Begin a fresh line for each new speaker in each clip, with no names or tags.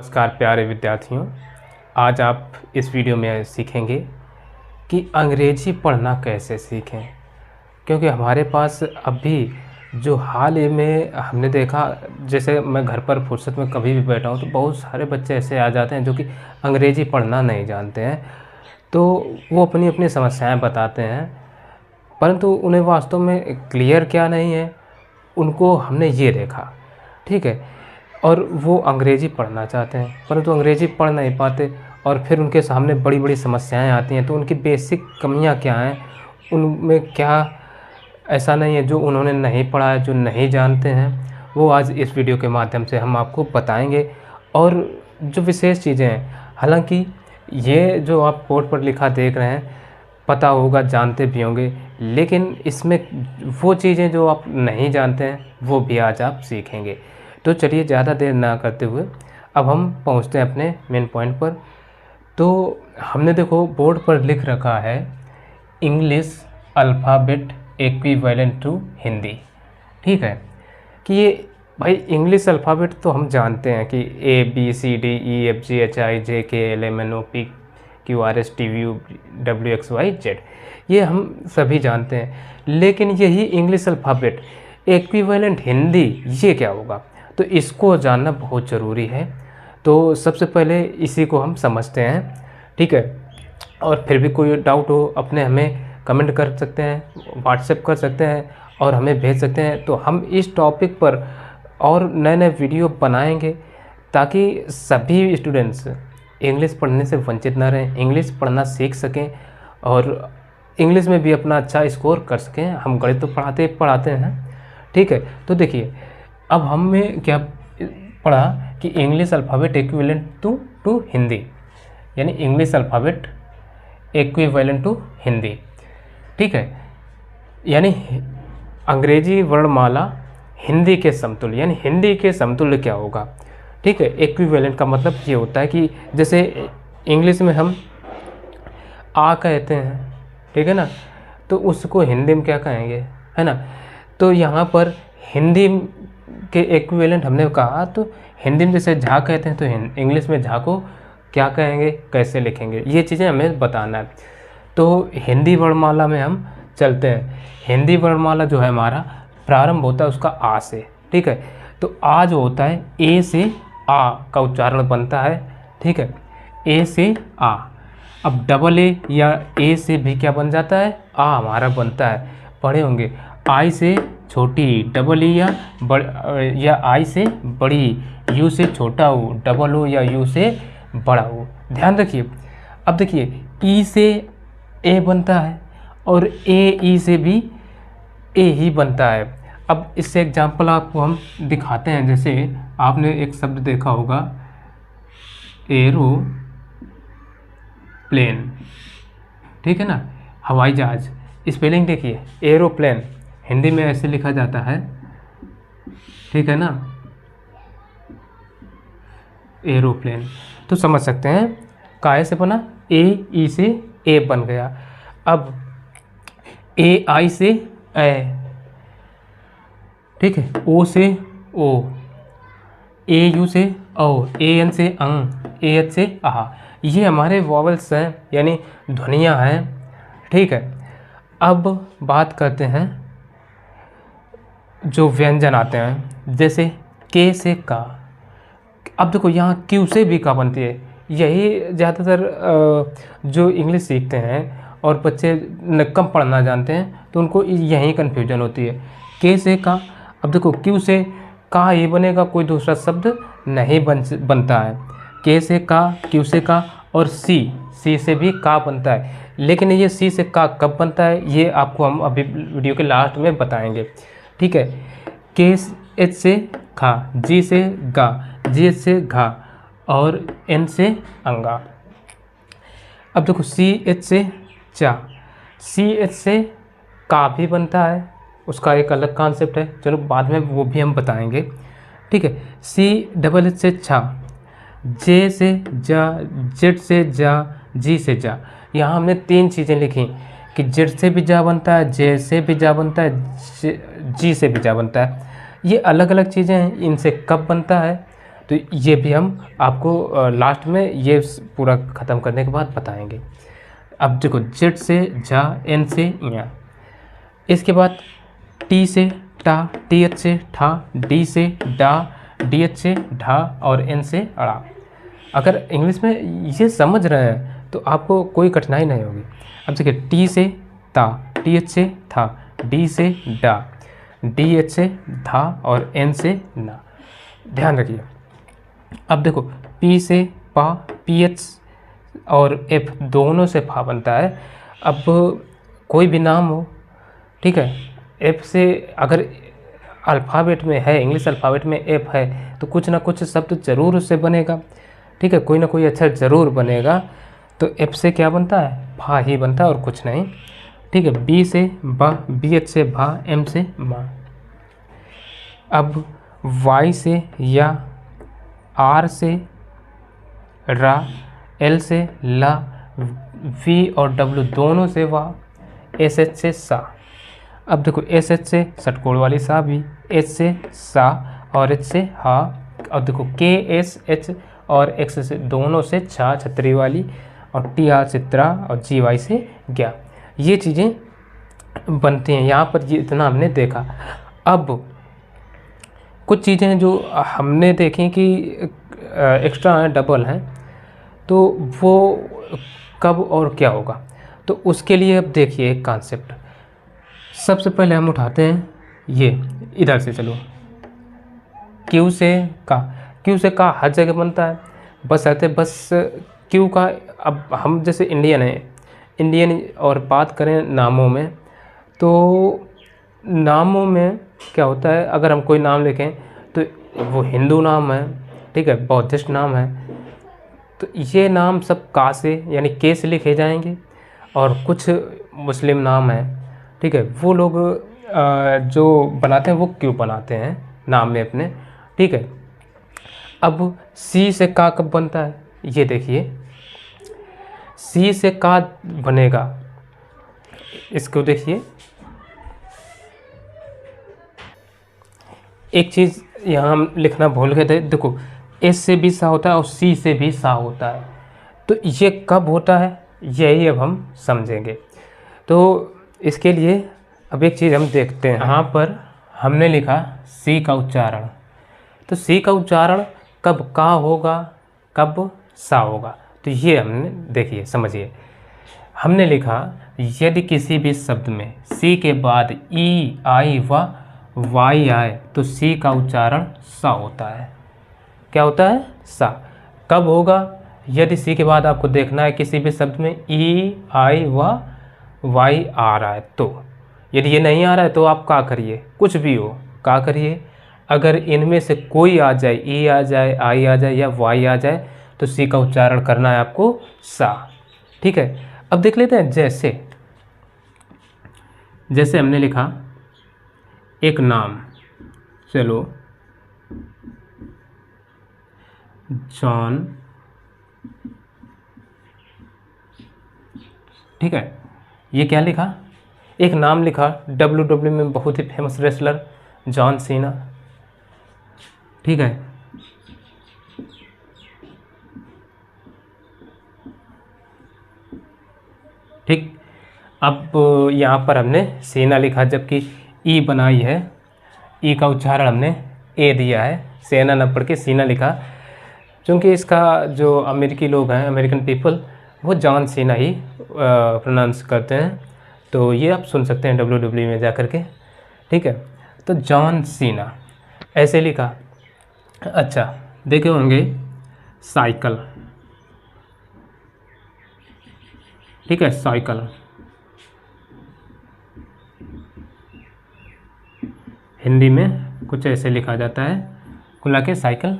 नमस्कार प्यारे विद्यार्थियों। आज आप इस वीडियो में सीखेंगे कि अंग्रेजी पढ़ना कैसे सीखें, क्योंकि हमारे पास अभी जो हाल ही में हमने देखा, जैसे मैं घर पर फुर्सत में कभी भी बैठा हूँ तो बहुत सारे बच्चे ऐसे आ जाते हैं जो कि अंग्रेजी पढ़ना नहीं जानते हैं। तो वो अपनी अपनी समस्याएं बताते हैं, परंतु उन्हें वास्तव में क्लियर क्या नहीं है, उनको हमने ये देखा, ठीक है। और वो अंग्रेज़ी पढ़ना चाहते हैं परंतु अंग्रेज़ी पढ़ नहीं पाते, और फिर उनके सामने बड़ी बड़ी समस्याएं आती हैं। तो उनकी बेसिक कमियां क्या हैं, उनमें क्या ऐसा नहीं है जो उन्होंने नहीं पढ़ा है, जो नहीं जानते हैं, वो आज इस वीडियो के माध्यम से हम आपको बताएंगे। और जो विशेष चीज़ें हैं, हालांकि ये जो आप बोर्ड पर लिखा देख रहे हैं पता होगा, जानते भी होंगे, लेकिन इसमें वो चीज़ें जो आप नहीं जानते हैं वो भी आज आप सीखेंगे। तो चलिए ज़्यादा देर ना करते हुए अब हम पहुंचते हैं अपने मेन पॉइंट पर। तो हमने देखो बोर्ड पर लिख रखा है English alphabet equivalent to Hindi, ठीक है। कि ये भाई इंग्लिश अल्फ़ाबेट तो हम जानते हैं कि ABCDEFGHIJKLMNOP QRSTUVWXYZ, ये हम सभी जानते हैं। लेकिन यही इंग्लिश अल्फ़ाबेट इक्विवेलेंट हिंदी ये क्या होगा, तो इसको जानना बहुत ज़रूरी है। तो सबसे पहले इसी को हम समझते हैं, ठीक है। और फिर भी कोई डाउट हो अपने हमें कमेंट कर सकते हैं, व्हाट्सएप कर सकते हैं और हमें भेज सकते हैं। तो हम इस टॉपिक पर और नए नए वीडियो बनाएंगे ताकि सभी स्टूडेंट्स इंग्लिश पढ़ने से वंचित ना रहें, इंग्लिश पढ़ना सीख सकें और इंग्लिश में भी अपना अच्छा स्कोर कर सकें। हम गणित तो पढ़ाते हैं, ठीक है। तो देखिए अब हमने क्या पढ़ा कि English alphabet equivalent to Hindi, यानी English alphabet equivalent to Hindi, ठीक है। यानी अंग्रेजी वर्णमाला हिंदी के समतुल्य, यानी हिंदी के समतुल्य क्या होगा, ठीक है। इक्विवेलेंट का मतलब ये होता है कि जैसे इंग्लिश में हम आ कहते हैं, ठीक है ना, तो उसको हिंदी में क्या कहेंगे, है ना। तो यहाँ पर हिंदी के इक्विवेलेंट हमने कहा, तो हिंदी में जैसे झा कहते हैं तो इंग्लिश में झा को क्या कहेंगे, कैसे लिखेंगे, ये चीज़ें हमें बताना है। तो हिंदी वर्णमाला में हम चलते हैं। हिंदी वर्णमाला जो है हमारा प्रारंभ होता है उसका आ से, ठीक है। तो आ जो होता है ए से आ का उच्चारण बनता है, ठीक है, ए से आ। अब डबल ए या ए से भी क्या बन जाता है, आ हमारा बनता है, पढ़े होंगे। आई से छोटी डबल ई या आई से बड़ी, यू से छोटा हो डबल ओ या यू से बड़ा हो, ध्यान रखिए। अब देखिए ई से ए बनता है और ए ई से भी ए ही बनता है। अब इससे एग्जांपल आपको हम दिखाते हैं। जैसे आपने एक शब्द देखा होगा एरोप्लेन, ठीक है ना, हवाई जहाज। स्पेलिंग देखिए, एरोप्लेन हिंदी में ऐसे लिखा जाता है, ठीक है ना, एरोप्लेन। तो समझ सकते हैं काहे से बना, ए ई से ए बन गया। अब ए आई से ए, ठीक है, ओ से ओ, ए यू से ओ, ए एन से अंग, ए एच से आ, ये हमारे वॉवल्स हैं, यानी ध्वनियाँ हैं, ठीक है। अब बात करते हैं जो व्यंजन आते हैं, जैसे के से का। अब देखो यहाँ क्यू से भी का बनती है। यही ज़्यादातर जो इंग्लिश सीखते हैं और बच्चे कम पढ़ना जानते हैं तो उनको यही कन्फ्यूजन होती है, के से का। अब देखो क्यू से का ही बनेगा, कोई दूसरा शब्द नहीं बनता है। के से का, क्यू से का, और सी से भी का बनता है। लेकिन ये सी से का कब बनता है ये आपको हम अभी वीडियो के लास्ट में बताएंगे, ठीक है। के एच से खा, जी से गा, जी एच से घा और एन से अंगा। अब देखो सी एच से चा, सी एच से का भी बनता है, उसका एक अलग कॉन्सेप्ट है, चलो बाद में वो भी हम बताएंगे, ठीक है। सी डबल एच से छा, जे से जा, जेड से जा, जी से जा। यहाँ हमने तीन चीज़ें लिखी कि जेड से भी जा बनता है, जे से भी जा बनता है, जी से भी जा बनता है। ये अलग अलग चीज़ें हैं, इनसे कब बनता है तो ये भी हम आपको लास्ट में ये पूरा ख़त्म करने के बाद बताएंगे। अब देखो, जेड से झा, एन से या, इसके बाद टी से टा, टी एच से ठा, डी से डा, डी एच से ढा और एन से अड़ा। अगर इंग्लिश में ये समझ रहे हैं तो आपको कोई कठिनाई नहीं होगी। अब देखिए, टी से ता, टी एच से था, डी से डा, डी एच से धा और एन से ना। ध्यान रखिए। अब देखो, पी से पा, पी एच और एफ दोनों से फा बनता है। अब कोई भी नाम हो, ठीक है, एफ से अगर अल्फ़ाबेट में है, इंग्लिश अल्फ़ाबेट में एफ है, तो कुछ ना कुछ शब्द ज़रूर उससे बनेगा, ठीक है, कोई ना कोई अक्षर ज़रूर बनेगा। तो एफ से क्या बनता है? भा ही बनता है और कुछ नहीं, ठीक है। बी से बा, बी एच से भा, एम से माँ। अब वाई से या, आर से रा, एल से ला, वी और डब्ल्यू दोनों से वाह, एस एच से सा। अब देखो, एस एच से षटकोण वाली सा भी, एच से सा और एच से हा। और देखो, के एस एच और एक्स से दोनों से छा, छतरी वाली, और टी आर से त्रा और जी वाई से ज्ञा। ये चीज़ें बनती हैं। यहाँ पर ये इतना हमने देखा। अब कुछ चीज़ें जो हमने देखी कि एक्स्ट्रा हैं, डबल हैं, तो वो कब और क्या होगा, तो उसके लिए अब देखिए एक कॉन्सेप्ट। सबसे पहले हम उठाते हैं ये इधर से, चलो, क्यू से का। क्यू से का हर जगह बनता है, बस आते बस क्यू का। अब हम जैसे इंडियन हैं, इंडियन और बात करें नामों में, तो नामों में क्या होता है, अगर हम कोई नाम लिखें तो वो हिंदू नाम है, ठीक है, बौद्धिस्ट नाम है, तो ये नाम सब का से यानी के से लिखे जाएंगे। और कुछ मुस्लिम नाम हैं, ठीक है, वो लोग जो बनाते हैं वो क्यों बनाते हैं नाम में अपने, ठीक है। अब सी से का कब बनता है, ये देखिए, सी से का बनेगा, इसको देखिए। एक चीज़ यहाँ हम लिखना भूल गए थे, देखो, एस से भी सा होता है और सी से भी सा होता है, तो ये कब होता है यही अब हम समझेंगे। तो इसके लिए अब एक चीज़ हम देखते हैं। यहाँ पर हमने लिखा सी का उच्चारण, तो सी का उच्चारण कब का होगा, कब सा होगा, तो ये हमने देखिए, समझिए। हमने लिखा, यदि किसी भी शब्द में सी के बाद ई आई व वाई आए तो सी का उच्चारण सा होता है। क्या होता है? सा। कब होगा? यदि सी के बाद आपको देखना है किसी भी शब्द में ई आई व वाई आ रहा है तो। यदि ये नहीं आ रहा है तो आप क्या करिए, कुछ भी हो क्या करिए, अगर इनमें से कोई आ जाए, ई आ जाए, आई आ जाए या वाई आ जाए, तो सी का उच्चारण करना है आपको सा, ठीक है। अब देख लेते हैं, जैसे हमने लिखा एक नाम, चलो, जॉन, ठीक है। ये क्या लिखा? एक नाम लिखा, WWE में बहुत ही फेमस रेसलर जॉन सीना, ठीक है। ठीक, अब यहाँ पर हमने सीना लिखा, जबकि ई बनाई है, ई का उच्चारण हमने ए दिया है, सेना न पढ़ के सीना लिखा, क्योंकि इसका जो अमेरिकी लोग हैं, अमेरिकन पीपल, वो जॉन सीना ही प्रोनाउंस करते हैं। तो ये आप सुन सकते हैं WWE में जा कर के, ठीक है। तो जॉन सीना ऐसे लिखा। अच्छा, देखे होंगे साइकिल, ठीक है, साइकिल, हिंदी में कुछ ऐसे लिखा जाता है, कुल के साइकिल,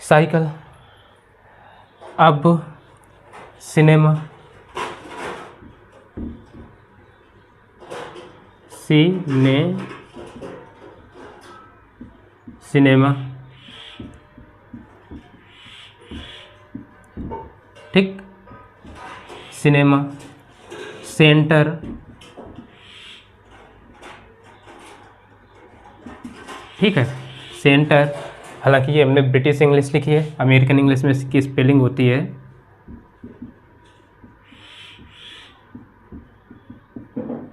साइकिल। अब सिनेमा, सिनेमा, ठीक, सिनेमा। सेंटर, ठीक है, सेंटर। हालांकि ये हमने ब्रिटिश इंग्लिश लिखी है, अमेरिकन इंग्लिश में इसकी स्पेलिंग होती है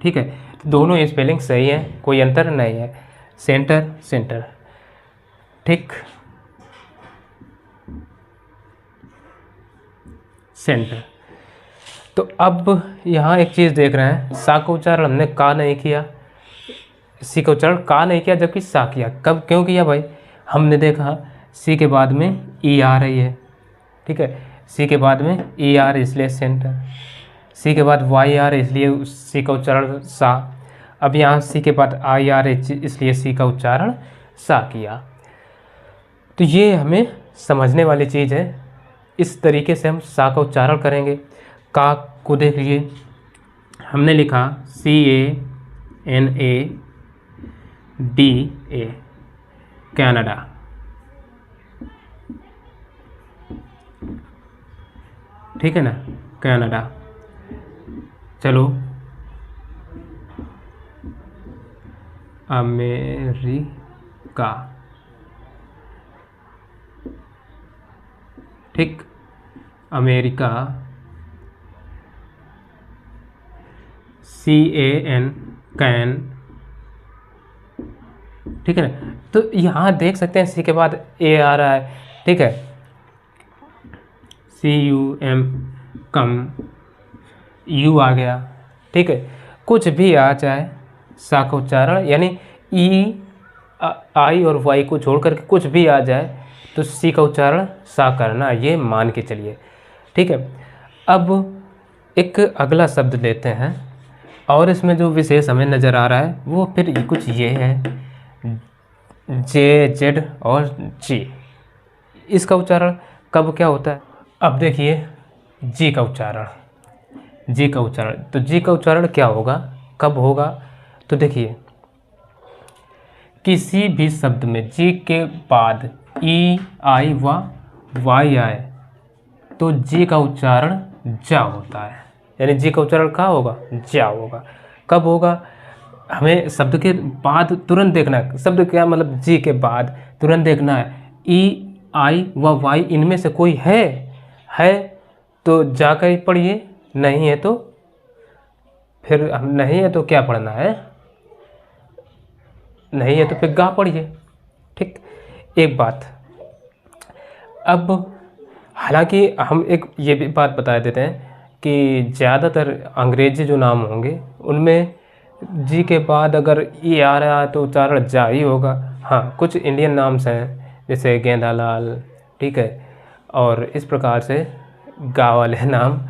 ठीक है। दोनों स्पेलिंग सही है, कोई अंतर नहीं है। सेंटर सेंटर ठीक, सेंटर। तो अब यहाँ एक चीज़ देख रहे हैं, सा का उच्चारण हमने का नहीं किया, सी का उच्चारण का नहीं किया जबकि सा किया। कब क्यों किया भाई? हमने देखा सी के बाद में ई आ रही है, ठीक है, सी के बाद में ई आ रही इसलिए सेंटर, सी के बाद वाई आ रही इसलिए सी का उच्चारण सा। अब यहाँ सी के बाद आई आ रही इसलिए सी का उच्चारण सा किया। तो ये हमें समझने वाली चीज़ है, इस तरीके से हम सा का उच्चारण करेंगे। का को देख लीजिए, हमने लिखा CANADA, कनाडा, ठीक है ना, कनाडा। चलो अमेरिका, ठीक, अमेरिका, CAN, कैन, ठीक है ना। तो यहाँ देख सकते हैं सी के बाद ए आ रहा है, ठीक है, CUM, कम, यू आ गया, ठीक है। कुछ भी आ जाए सा का उच्चारण, यानी ई आई और वाई को छोड़ करके कुछ भी आ जाए तो सी का उच्चारण सा करना, ये मान के चलिए, ठीक है। अब एक अगला शब्द लेते हैं और इसमें जो विशेष हमें नज़र आ रहा है वो फिर कुछ ये है, जे, जेड और जी। इसका उच्चारण कब क्या होता है? अब देखिए जी का उच्चारण, जी का उच्चारण, तो जी का उच्चारण क्या होगा, कब होगा? तो देखिए किसी भी शब्द में जी के बाद ई आई व वाई आए तो जी का उच्चारण जा होता है, यानी जी का उच्चारण कहाँ होगा? जा होगा। कब होगा? हमें शब्द के बाद तुरंत देखना है, शब्द क्या मतलब जी के बाद तुरंत देखना है, ई आई व वाई इनमें से कोई है तो जाकर ही पढ़िए, नहीं है तो फिर हम नहीं है तो क्या पढ़ना है, नहीं है तो फिर गा पढ़िए, ठीक। एक बात, अब हालांकि हम एक ये भी बात बता देते हैं कि ज़्यादातर अंग्रेजी जो नाम होंगे उनमें जी के बाद अगर ई आ रहा है तो उच्चारण जा ही होगा। हाँ, कुछ इंडियन नाम्स हैं जैसे गेंदालाल, ठीक है, और इस प्रकार से गा वाले नाम,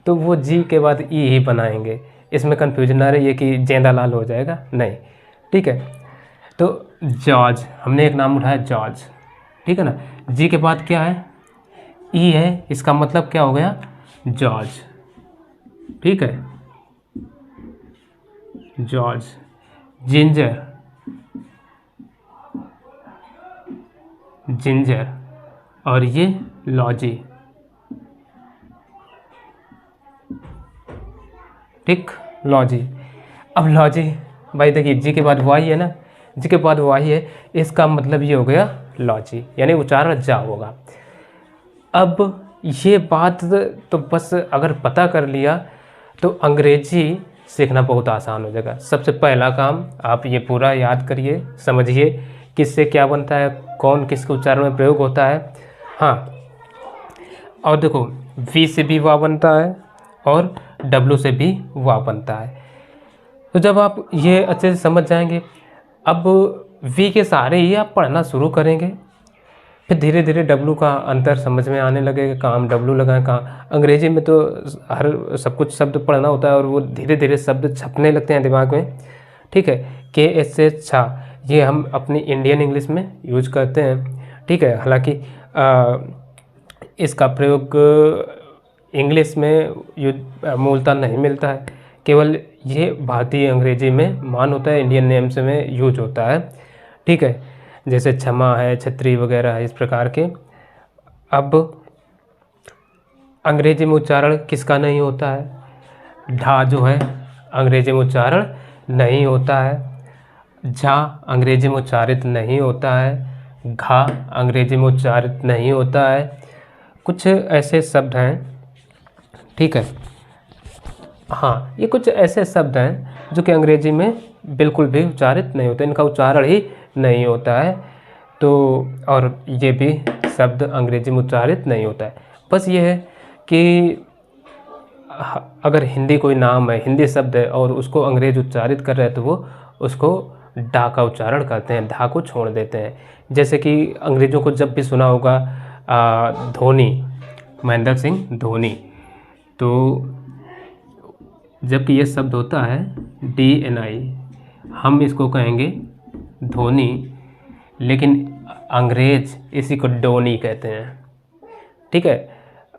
तो वो जी के बाद ई ही बनाएंगे, इसमें कन्फ्यूजन ना रही है कि जेंदालाल हो जाएगा, नहीं, ठीक है। तो जॉर्ज, हमने एक नाम उठाया जॉर्ज, ठीक है ना, जी के बाद क्या है? ई है, इसका मतलब क्या हो गया? जॉर्ज, ठीक है, जॉर्ज। जिंजर, जिंजर, और ये लॉजी, ठीक, लॉजी। अब लॉजी भाई देखिए जी के बाद वाई है ना, जी के बाद वाई है, इसका मतलब ये हो गया लॉजी, यानी उच्चारण जा होगा। अब ये बात तो बस अगर पता कर लिया तो अंग्रेजी सीखना बहुत आसान हो जाएगा। सबसे पहला काम आप ये पूरा याद करिए, समझिए किससे क्या बनता है, कौन किसके उच्चारण में प्रयोग होता है। हाँ, और देखो वी से भी वाह बनता है और डब्लू से भी वाह बनता है। तो जब आप ये अच्छे से समझ जाएंगे, अब वी के सहारे ही आप पढ़ना शुरू करेंगे, फिर धीरे धीरे डब्लू का अंतर समझ में आने लगेगा, कहाँ हम डब्लू लगाएं, कहाँ। अंग्रेजी में तो हर सब कुछ शब्द पढ़ना होता है और वो धीरे धीरे शब्द छपने लगते हैं दिमाग में, ठीक है। के एस से छा, ये हम अपनी इंडियन इंग्लिश में यूज करते हैं, ठीक है। हालांकि इसका प्रयोग इंग्लिश में मूलतः नहीं मिलता है, केवल ये भारतीय अंग्रेजी में मान होता है, इंडियन नेम्स में यूज होता है, ठीक है, जैसे क्षमा है, छतरी वगैरह है, इस प्रकार के। अब अंग्रेजी में उच्चारण किसका नहीं होता है? ढा जो है अंग्रेजी में उच्चारण नहीं होता है, झा अंग्रेजी में उच्चारित नहीं होता है, घा अंग्रेजी में उच्चारित नहीं होता है। कुछ ऐसे शब्द हैं, ठीक है, हाँ, ये कुछ ऐसे शब्द हैं जो कि अंग्रेजी में बिल्कुल भी उच्चारित नहीं होते, इनका उच्चारण ही नहीं होता है। तो और ये भी शब्द अंग्रेजी में उच्चारित नहीं होता है। बस ये है कि अगर हिंदी कोई नाम है, हिंदी शब्द है और उसको अंग्रेज उच्चारित कर रहे हैं तो वो उसको डा का उच्चारण करते हैं, धा को छोड़ देते हैं। जैसे कि अंग्रेज़ों को जब भी सुना होगा धोनी, महेंद्र सिंह धोनी, तो जबकि ये शब्द होता है DNI, हम इसको कहेंगे धोनी, लेकिन अंग्रेज इसी को डोनी कहते हैं, ठीक है।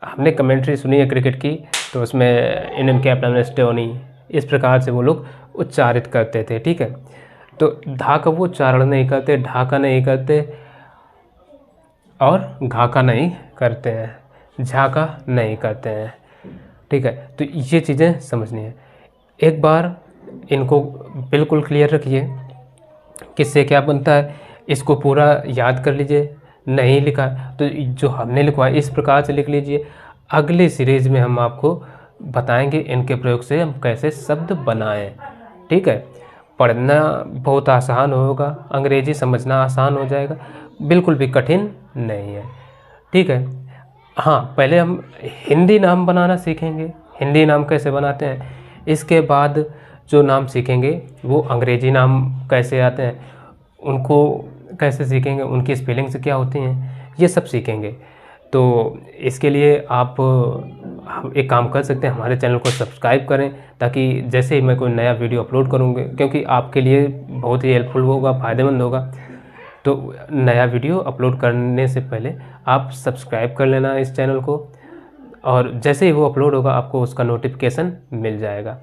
हमने कमेंट्री सुनी है क्रिकेट की, तो उसमें इंडियन कैप्टन एस धोनी, इस प्रकार से वो लोग उच्चारित करते थे, ठीक है। तो धा का वो उच्चारण नहीं करते, ढा का नहीं करते और घा का नहीं करते हैं, झा का नहीं करते हैं, ठीक है। तो ये चीज़ें समझनी है। एक बार इनको बिल्कुल क्लियर रखिए, किससे क्या बनता है, इसको पूरा याद कर लीजिए। नहीं लिखा तो जो हमने लिखवाया इस प्रकार से लिख लीजिए। अगले सीरीज में हम आपको बताएंगे इनके प्रयोग से हम कैसे शब्द बनाएं, ठीक है। पढ़ना बहुत आसान होगा, अंग्रेजी समझना आसान हो जाएगा, बिल्कुल भी कठिन नहीं है, ठीक है। हाँ, पहले हम हिंदी नाम बनाना सीखेंगे, हिंदी नाम कैसे बनाते हैं। इसके बाद जो नाम सीखेंगे वो अंग्रेजी नाम कैसे आते हैं, उनको कैसे सीखेंगे, उनकी स्पेलिंग्स क्या होती हैं, ये सब सीखेंगे। तो इसके लिए आप एक काम कर सकते हैं, हमारे चैनल को सब्सक्राइब करें, ताकि जैसे ही मैं कोई नया वीडियो अपलोड करूँगा, क्योंकि आपके लिए बहुत ही हेल्पफुल होगा, फ़ायदेमंद होगा, तो नया वीडियो अपलोड करने से पहले आप सब्सक्राइब कर लेना इस चैनल को, और जैसे ही वो अपलोड होगा आपको उसका नोटिफिकेशन मिल जाएगा,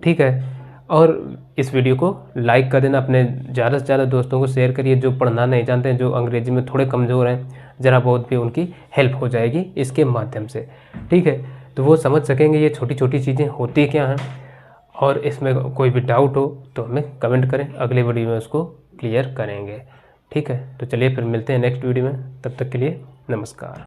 ठीक है। और इस वीडियो को लाइक कर देना, अपने ज़्यादा से ज़्यादा दोस्तों को शेयर करिए जो पढ़ना नहीं जानते हैं, जो अंग्रेजी में थोड़े कमज़ोर हैं, ज़रा बहुत भी उनकी हेल्प हो जाएगी इसके माध्यम से, ठीक है। तो वो समझ सकेंगे ये छोटी छोटी चीज़ें होती क्या हैं। और इसमें कोई भी डाउट हो तो हमें कमेंट करें, अगले वीडियो में उसको क्लियर करेंगे, ठीक है। तो चलिए फिर मिलते हैं नेक्स्ट वीडियो में, तब तक के लिए नमस्कार।